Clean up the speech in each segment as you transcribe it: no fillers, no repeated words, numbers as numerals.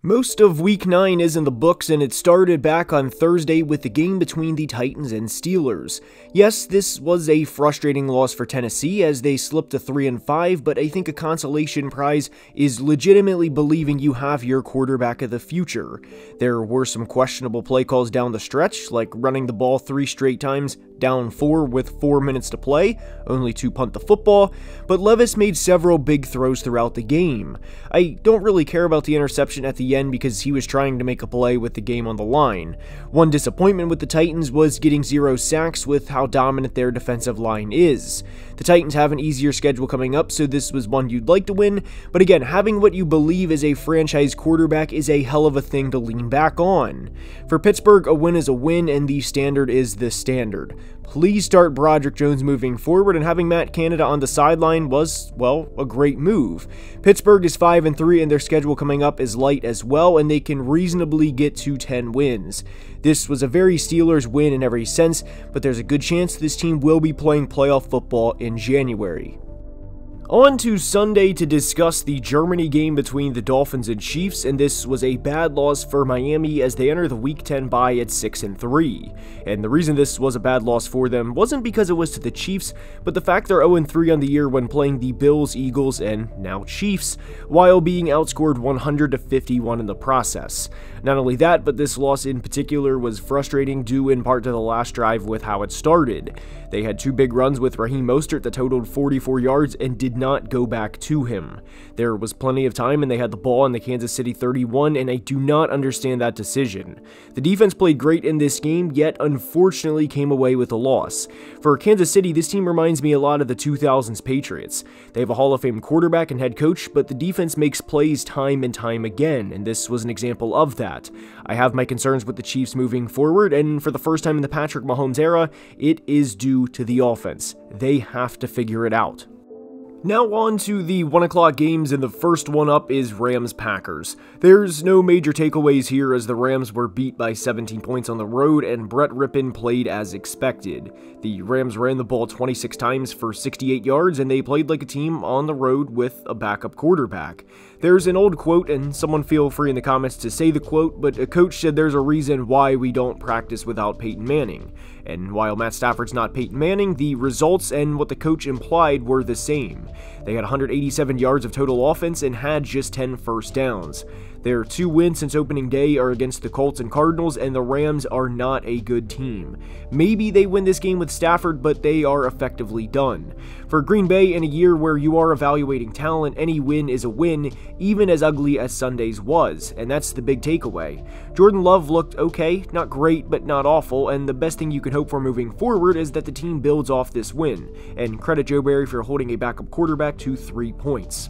Most of Week 9 is in the books, and it started back on Thursday with the game between the Titans and Steelers. Yes, this was a frustrating loss for Tennessee as they slipped to 3-5, but I think a consolation prize is legitimately believing you have your quarterback of the future. There were some questionable play calls down the stretch, like running the ball 3 straight times, down 4 with 4 minutes to play, only to punt the football, but Levis made several big throws throughout the game. I don't really care about the interception at the end because he was trying to make a play with the game on the line. One disappointment with the Titans was getting 0 sacks with how dominant their defensive line is. The Titans have an easier schedule coming up, so this was one you'd like to win, but again, having what you believe is a franchise quarterback is a hell of a thing to lean back on. For Pittsburgh, a win is a win, and the standard is the standard. Please start Broderick Jones moving forward, and having Matt Canada on the sideline was, well, a great move. Pittsburgh is 5-3, and their schedule coming up is light as well, and they can reasonably get to 10 wins. This was a very Steelers win in every sense, but there's a good chance this team will be playing playoff football in January. On to Sunday to discuss the Germany game between the Dolphins and Chiefs, and this was a bad loss for Miami as they enter the Week 10 bye at 6-3. And the reason this was a bad loss for them wasn't because it was to the Chiefs, but the fact they're 0-3 on the year when playing the Bills, Eagles, and now Chiefs, while being outscored 100-51 in the process. Not only that, but this loss in particular was frustrating due in part to the last drive with how it started. They had 2 big runs with Raheem Mostert that totaled 44 yards and did not go back to him. There was plenty of time and they had the ball in the Kansas City 31, and I do not understand that decision. The defense played great in this game, yet unfortunately came away with a loss. For Kansas City, this team reminds me a lot of the 2000s Patriots. They have a Hall of Fame quarterback and head coach, but the defense makes plays time and time again, and this was an example of that. I have my concerns with the Chiefs moving forward, and for the first time in the Patrick Mahomes era, it is due to the offense. They have to figure it out. Now on to the 1 o'clock games, and the first one up is Rams-Packers. There's no major takeaways here as the Rams were beat by 17 points on the road and Brett Rippon played as expected. The Rams ran the ball 26 times for 68 yards and they played like a team on the road with a backup quarterback. There's an old quote, and someone feel free in the comments to say the quote, but a coach said there's a reason why we don't practice without Peyton Manning. And while Matt Stafford's not Peyton Manning, the results and what the coach implied were the same. They had 187 yards of total offense and had just 10 first downs. Their 2 wins since opening day are against the Colts and Cardinals, and the Rams are not a good team. Maybe they win this game with Stafford, but they are effectively done. For Green Bay, in a year where you are evaluating talent, any win is a win, even as ugly as Sunday's was, and that's the big takeaway. Jordan Love looked okay, not great, but not awful, and the best thing you can hope for moving forward is that the team builds off this win, and credit Joe Barry for holding a backup quarterback to 3 points.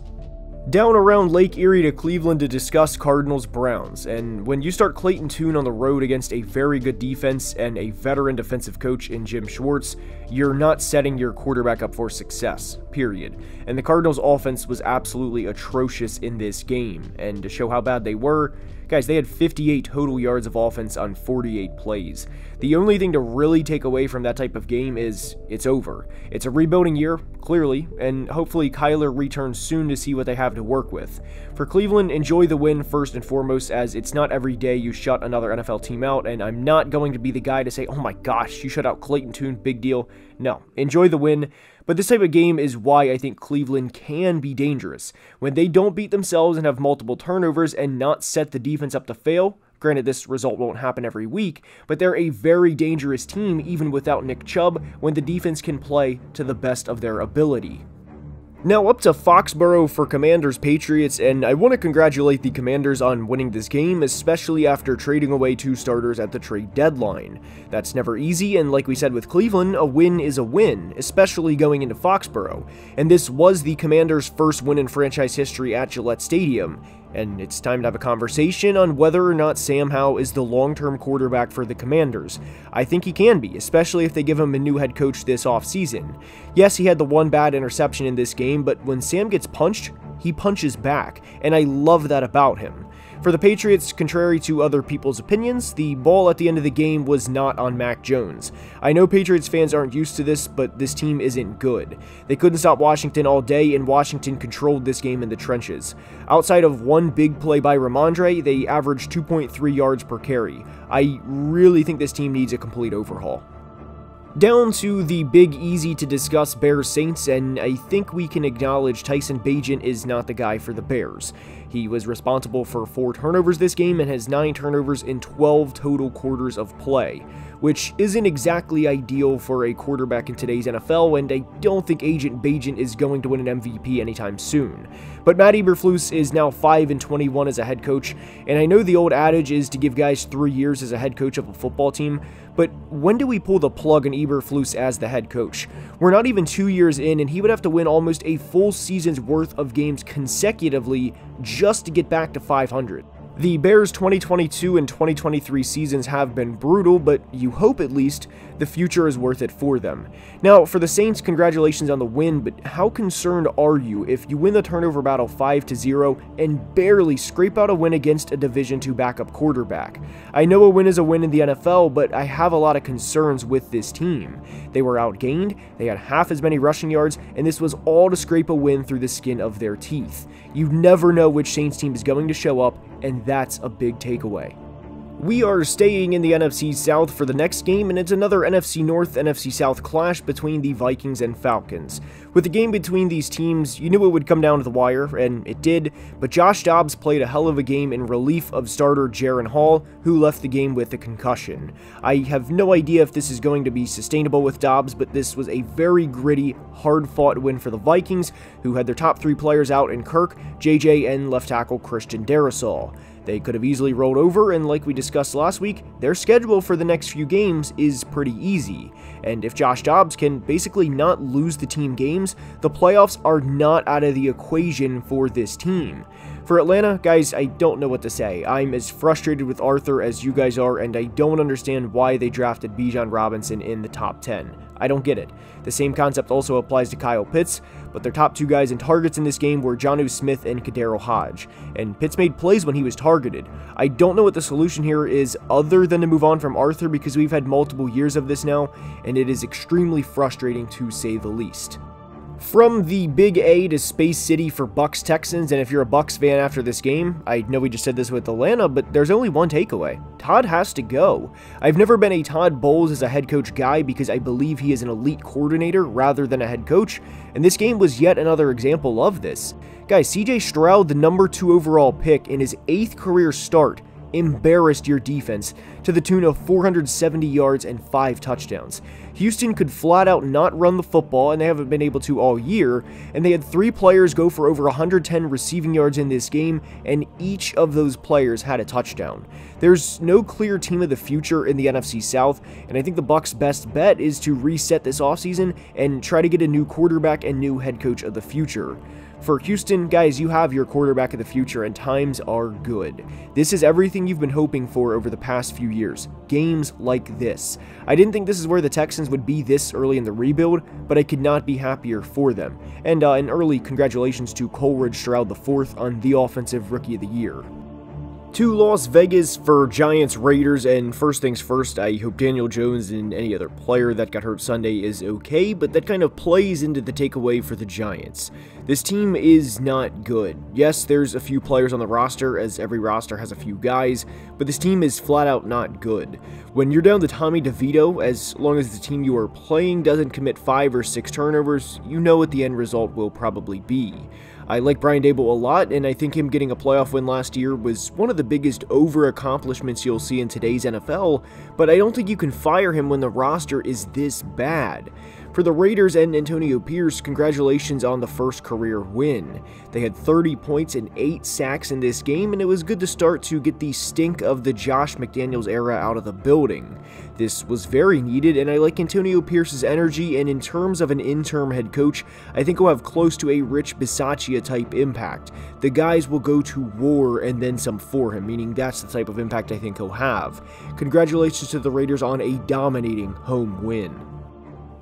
Down around Lake Erie to Cleveland to discuss Cardinals-Browns, and when you start Clayton Tune on the road against a very good defense and a veteran defensive coach in Jim Schwartz, you're not setting your quarterback up for success, period. And the Cardinals' offense was absolutely atrocious in this game, and to show how bad they were, guys, they had 58 total yards of offense on 48 plays. The only thing to really take away from that type of game is it's over. It's a rebuilding year, clearly, and hopefully Kyler returns soon to see what they have to work with. For Cleveland, enjoy the win first and foremost, as it's not every day you shut another NFL team out, and I'm not going to be the guy to say, oh my gosh, you shut out Clayton Tune, big deal. No, enjoy the win. But this type of game is why I think Cleveland can be dangerous. When they don't beat themselves and have multiple turnovers and not set the defense up to fail, granted this result won't happen every week, but they're a very dangerous team even without Nick Chubb when the defense can play to the best of their ability. Now up to Foxborough for Commanders-Patriots, and I want to congratulate the Commanders on winning this game, especially after trading away 2 starters at the trade deadline. That's never easy, and like we said with Cleveland, a win is a win, especially going into Foxborough. And this was the Commanders' first win in franchise history at Gillette Stadium. And it's time to have a conversation on whether or not Sam Howell is the long-term quarterback for the Commanders. I think he can be, especially if they give him a new head coach this offseason. Yes, he had the 1 bad interception in this game, but when Sam gets punched, he punches back, and I love that about him. For the Patriots, contrary to other people's opinions, the ball at the end of the game was not on Mac Jones. I know Patriots fans aren't used to this, but this team isn't good. They couldn't stop Washington all day, and Washington controlled this game in the trenches. Outside of one big play by Ramondre, they averaged 2.3 yards per carry. I really think this team needs a complete overhaul. Down to the big, easy-to-discuss Bears-Saints, and I think we can acknowledge Tyson Bagent is not the guy for the Bears. He was responsible for 4 turnovers this game and has 9 turnovers in 12 total quarters of play, which isn't exactly ideal for a quarterback in today's NFL, and I don't think Agent Bagent is going to win an MVP anytime soon. But Matt Eberflus is now 5-21 as a head coach, and I know the old adage is to give guys 3 years as a head coach of a football team, but when do we pull the plug on Eberflus as the head coach? We're not even 2 years in, and he would have to win almost a full season's worth of games consecutively just to get back to 500. The Bears' 2022 and 2023 seasons have been brutal, but you hope at least the future is worth it for them. Now, for the Saints, congratulations on the win, but how concerned are you if you win the turnover battle 5-0 and barely scrape out a win against a Division II backup quarterback? I know a win is a win in the NFL, but I have a lot of concerns with this team. They were outgained, they had half as many rushing yards, and this was all to scrape a win through the skin of their teeth. You never know which Saints team is going to show up, and that's a big takeaway. We are staying in the NFC South for the next game, and it's another NFC North, NFC South clash between the Vikings and Falcons. With the game between these teams, you knew it would come down to the wire, and it did, but Josh Dobbs played a hell of a game in relief of starter Jaren Hall, who left the game with a concussion. I have no idea if this is going to be sustainable with Dobbs, but this was a very gritty, hard-fought win for the Vikings, who had their top 3 players out in Kirk, JJ, and left tackle Christian Darrisaw. They could have easily rolled over, and like we discussed last week, their schedule for the next few games is pretty easy. And if Josh Dobbs can basically not lose the team games, the playoffs are not out of the equation for this team. For Atlanta, guys, I don't know what to say. I'm as frustrated with Arthur as you guys are, and I don't understand why they drafted Bijan Robinson in the top 10. I don't get it. The same concept also applies to Kyle Pitts, but their top 2 guys in targets in this game were Jonnu Smith and Kadero Hodge, and Pitts made plays when he was targeted. I don't know what the solution here is other than to move on from Arthur, because we've had multiple years of this now, and it is extremely frustrating to say the least. From the Big A to Space City for Bucs Texans, and if you're a Bucs fan after this game, I know we just said this with Atlanta, but there's only one takeaway. Todd has to go. I've never been a Todd Bowles as a head coach guy because I believe he is an elite coordinator rather than a head coach, and this game was yet another example of this. Guys, CJ Stroud, the number 2 overall pick in his 8th career start, embarrassed your defense to the tune of 470 yards and 5 touchdowns. Houston could flat out not run the football, and they haven't been able to all year, and they had 3 players go for over 110 receiving yards in this game, and each of those players had a touchdown. There's no clear team of the future in the NFC South, and I think the Bucs' best bet is to reset this offseason and try to get a new quarterback and new head coach of the future. For Houston, guys, you have your quarterback of the future, and times are good. This is everything you've been hoping for over the past few years. Games like this. I didn't think this is where the Texans would be this early in the rebuild, but I could not be happier for them. And an early congratulations to Coleridge Stroud IV on the Offensive Rookie of the Year. To Las Vegas for Giants Raiders, and first things first, I hope Daniel Jones and any other player that got hurt Sunday is okay, but that kind of plays into the takeaway for the Giants. This team is not good. Yes, there's a few players on the roster, as every roster has a few guys, but this team is flat out not good. When you're down to Tommy DeVito, as long as the team you are playing doesn't commit 5 or 6 turnovers, you know what the end result will probably be. I like Brian Daboll a lot, and I think him getting a playoff win last year was one of the biggest over-accomplishments you'll see in today's NFL, but I don't think you can fire him when the roster is this bad. For the Raiders and Antonio Pierce, congratulations on the first career win. They had 30 points and 8 sacks in this game, and it was good to start to get the stink of the Josh McDaniels era out of the building. This was very needed, and I like Antonio Pierce's energy, and in terms of an interim head coach, I think he'll have close to a Rich Bisaccia type impact. The guys will go to war and then some for him, meaning that's the type of impact I think he'll have. Congratulations to the Raiders on a dominating home win.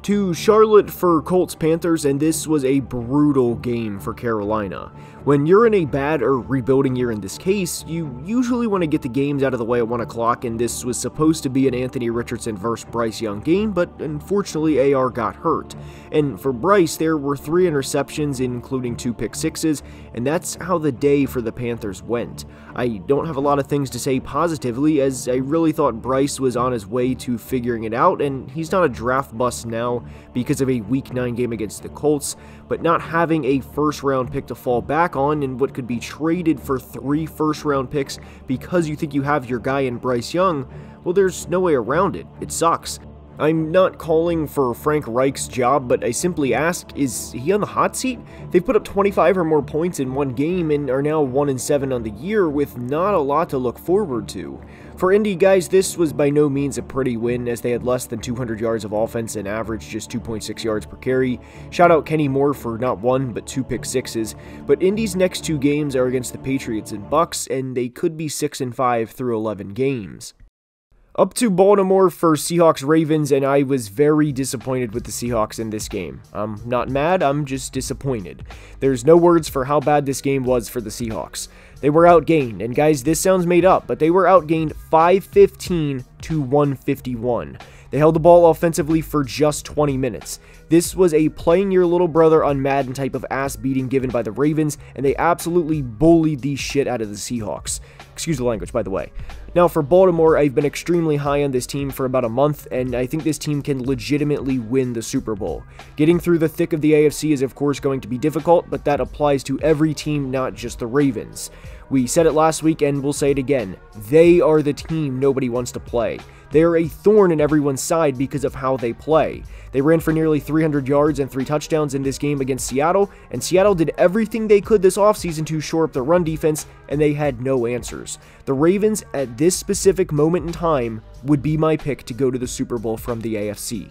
To Charlotte for Colts Panthers, and this was a brutal game for Carolina. When you're in a bad or rebuilding year in this case, you usually want to get the games out of the way at 1 o'clock, and this was supposed to be an Anthony Richardson vs. Bryce Young game, but unfortunately AR got hurt. And for Bryce, there were 3 interceptions, including 2 pick sixes, and that's how the day for the Panthers went. I don't have a lot of things to say positively, as I really thought Bryce was on his way to figuring it out, and he's not a draft bust now because of a Week 9 game against the Colts, but not having a first-round pick to fall back on and what could be traded for 3 first-round picks because you think you have your guy in Bryce Young, well, there's no way around it. It sucks. I'm not calling for Frank Reich's job, but I simply ask, is he on the hot seat? They've put up 25 or more points in one game and are now 1-7 on the year with not a lot to look forward to. For Indy, guys, this was by no means a pretty win, as they had less than 200 yards of offense and averaged just 2.6 yards per carry. Shout out Kenny Moore for not 1 but 2 pick sixes. But Indy's next 2 games are against the Patriots and Bucks, and they could be 6-5 through 11 games. Up to Baltimore for Seahawks Ravens, and I was very disappointed with the Seahawks in this game. I'm not mad, I'm just disappointed. There's no words for how bad this game was for the Seahawks. They were outgained, and guys, this sounds made up, but they were outgained 515 to 151. They held the ball offensively for just 20 minutes. This was a playing your little brother on Madden type of ass beating given by the Ravens, and they absolutely bullied the shit out of the Seahawks. Excuse the language, by the way. Now, for Baltimore, I've been extremely high on this team for about a month, and I think this team can legitimately win the Super Bowl. Getting through the thick of the AFC is, of course, going to be difficult, but that applies to every team, not just the Ravens. We said it last week, and we'll say it again. They are the team nobody wants to play. They are a thorn in everyone's side because of how they play. They ran for nearly 300 yards and 3 touchdowns in this game against Seattle, and Seattle did everything they could this offseason to shore up the run defense, and they had no answers. The Ravens, at this specific moment in time, would be my pick to go to the Super Bowl from the AFC.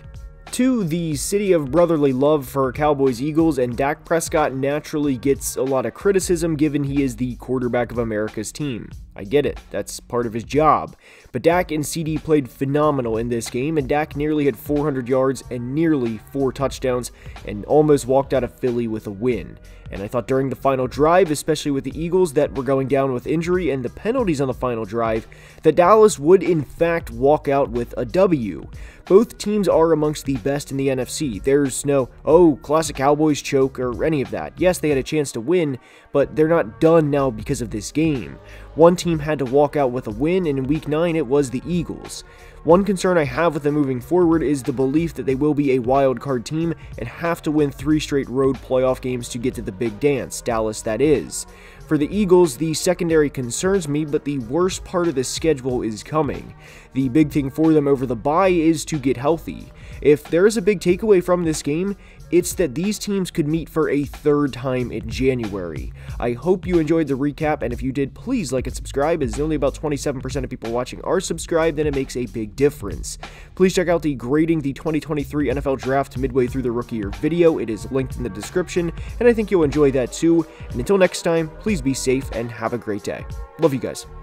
To the city of brotherly love for Cowboys Eagles, and Dak Prescott naturally gets a lot of criticism given he is the quarterback of America's team. I get it, that's part of his job. But Dak and CD played phenomenal in this game, and Dak nearly had 400 yards and nearly 4 touchdowns, and almost walked out of Philly with a win. And I thought during the final drive, especially with the Eagles that were going down with injury and the penalties on the final drive, that Dallas would in fact walk out with a W. Both teams are amongst the best in the NFC. There's no, oh, classic Cowboys choke or any of that. Yes, they had a chance to win, but they're not done now because of this game. One team had to walk out with a win, and in Week 9 it was the Eagles. One concern I have with them moving forward is the belief that they will be a wild card team and have to win 3 straight road playoff games to get to the big dance, Dallas that is. For the Eagles, the secondary concerns me, but the worst part of the schedule is coming. The big thing for them over the bye is to get healthy. If there is a big takeaway from this game, it's that these teams could meet for a 3rd time in January. I hope you enjoyed the recap, and if you did, please like and subscribe, as only about 27% of people watching are subscribed, and it makes a big difference. Please check out the Grading the 2023 NFL Draft midway through the rookie year video. It is linked in the description, and I think you'll enjoy that too. And until next time, please be safe and have a great day. Love you guys.